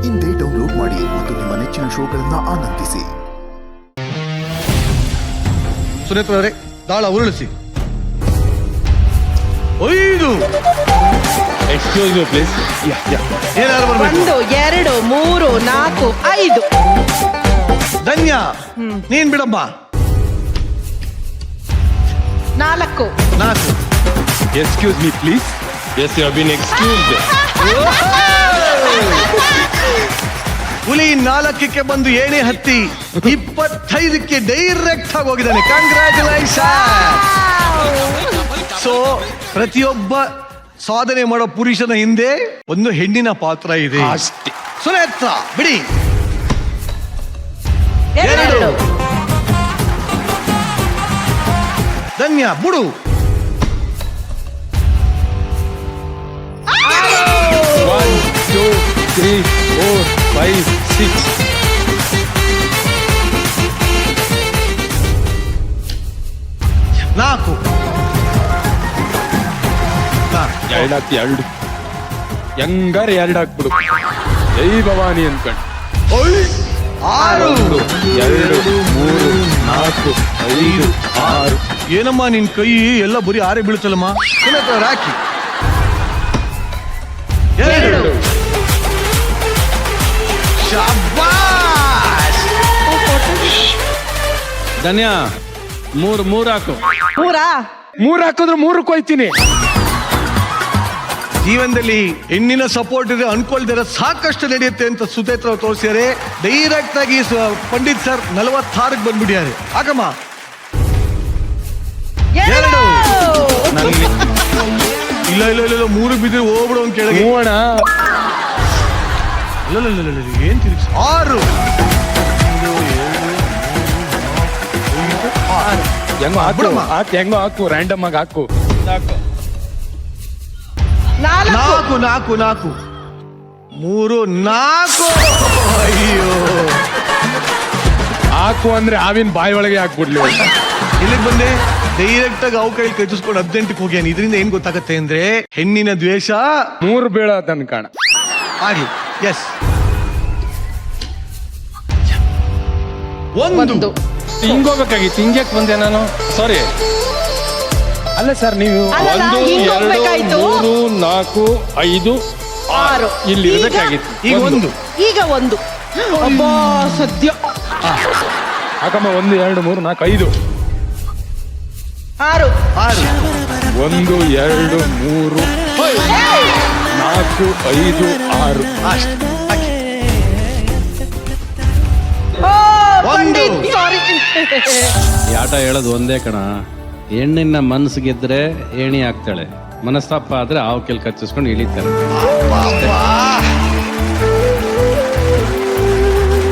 ಇಂದೇ ಡೌನ್ಲೋಡ್ ಮಾಡಿ ಮತ್ತು ನಿಮ್ಮ ನೆಚ್ಚಿನ ಶೋಗಳನ್ನ ಆನಂದಿಸಿ. ಸುನೇತ್ರ ಅವರೇ, ದಾಳ ಉರುಳಿಸಿ. 5. Excuse me please. ಏನಾದ್ರು ಬರ್ಬೇಕು. 1 2 3 4 5. ಧನ್ಯ, ನೀನ್ ಬಿಡಮ್ಮ. 4. Excuse me please. Yes you have been excused. ಹುಲಿ 4ಕ್ಕೆ ಬಂದು ಏಣಿ ಹತ್ತಿ 25ಕ್ಕೆ ಡೈರೆಕ್ಟ್ ಆಗಿ ಹೋಗಿದ್ದಾನೆ. ಕಂಗ್ರಾಚುಲೇಷನ್. ಸೊ ಪ್ರತಿಯೊಬ್ಬ ಸಾಧನೆ ಮಾಡೋ ಪುರುಷನ ಹಿಂದೆ ಒಂದು ಹೆಣ್ಣಿನ ಪಾತ್ರ ಇದೆ ಅಷ್ಟೇ. ಸುನೇತ್ರ ಬಿಡಿ. 2. ಧನ್ಯ ಬುಡು. 1 2 3 4 5 6. ನಾಲ್ಕು. ಎರಡು ಹೆಂಗಾರ 2 ಹಾಕ್ಬಿಡು. ಜೈ ಭವಾನಿ ಅನ್ಕೊಂಡು. 6. 2 3 4 5 6. ಏನಮ್ಮ ನಿನ್ ಕೈ ಎಲ್ಲ ಬರೀ ಆರೆ ಬೀಳ್ತಲ್ಲಮ್ಮ. ಸುನೇತ್ರ ರಾಕಿ. 2. ಶಾಬಾಷ್. ಧನ್ಯ 3 ಹಾಕು. 3 ಹಾಕಿದ್ರೆ 3ಕ್ಕೆ ಹೋಯ್ತೀನಿ. ಜೀವನದಲ್ಲಿ ಹೆಣ್ಣಿನ ಸಪೋರ್ಟ್ ಇದೆ ಅನ್ಕೊಳ್ದಿರ ಸಾಕಷ್ಟು ನಡೆಯುತ್ತೆ ಅಂತ ಸುನೇತ್ರ ತೋರಿಸಿದರೆ ಡೈರೆಕ್ಟ್ ಆಗಿ ಪಂಡಿತ್ ಸರ್ 46ಕ್ಕೆ ಬಂದ್ಬಿಟ್ಟಿದ್ದಾರೆ. ಆಗಮ್ಮ. 2. ಇಲ್ಲ 3 ಬಿದ್ದರೆ ಹೋಗ್ಬಿಡು ಅಂತ ಕೆಳಗೆ. ಹೂವಣ ಏನ್ ತಿರುಗಿಸ್. 6. ಹೆಂಗೋ ಹಾಕು ಬಿಡಮ್ಮ. ಹೆಂಗೋ ಹಾಕು, ರ್ಯಾಂಡಮ್ ಆಗಿ ಹಾಕು. 4. 4. 3 4. ಅಯ್ಯೋ, ಹಾಕು ಅಂದ್ರೆ ಆವಿನ ಬಾಯಿ ಒಳಗೆ ಹಾಕ್ಬಿಡ್ಲಿ. ಇಲ್ಲಿಗೆ ಬಂದೆ ಡೈರೆಕ್ಟ್ ಆಗಿ ಅವು ಕೈ ಕಚ್ಚಿಸ್ಕೊಂಡು 18ಕ್ಕೆ ಹೋಗ್ಯಾನ. ಇದರಿಂದ ಏನ್ ಗೊತ್ತಾಗತ್ತೆ ಅಂದ್ರೆ ಹೆಣ್ಣಿನ ದ್ವೇಷ 3 ಬೀಳೋದ್ ಅನ್ಕಾಣ. ಆಗ್ಲಿ. ಎಸ್. 1. ಹಿಂಗೋಗ್ಬೇಕಾಗಿತ್ತು, ಹಿಂಗ್ಯಾಕ್ ಬಂದೆ ನಾನು? ಸಾರಿ. ಅಲ್ಲ ಸರ್, ನೀವು ಅಲ್ಲಲ್ಲ, 1 ಹಿಂಗ್ 2 ಹೋಗ್ಬೇಕಾಯ್ತು. 3 4 5 6 ಇಲ್ಲಿ ಇರ್ಬೇಕಾಗಿತ್ತು. ಈಗ 1. ಈಗ 1. ಅಬ್ಬಾ ಸದ್ಯ. ಹಾಕಮ್ಮ. 1 2 3 4 5. 6. 6. 1 2 3 4 5 6. ಅಷ್ಟೇ. ಹಾಕಿ. ಪಂಡಿತ್ ಸಾರಿ. ಈ ಆಟ ಹೇಳೋದು ಒಂದೇ ಕಣ. ಹೆಣ್ಣಿನ ಮನಸ್ಸು ಗೆದ್ರೆ ಏಣಿ ಆಗ್ತಾಳೆ, ಮನಸ್ತಾಪ ಆದ್ರೆ ಆವ್ ಕೆಲ್ ಕಚ್ಚಿಸ್ಕೊಂಡು ಇಳಿತಾರೆ. ಅಬ್ಬಾ.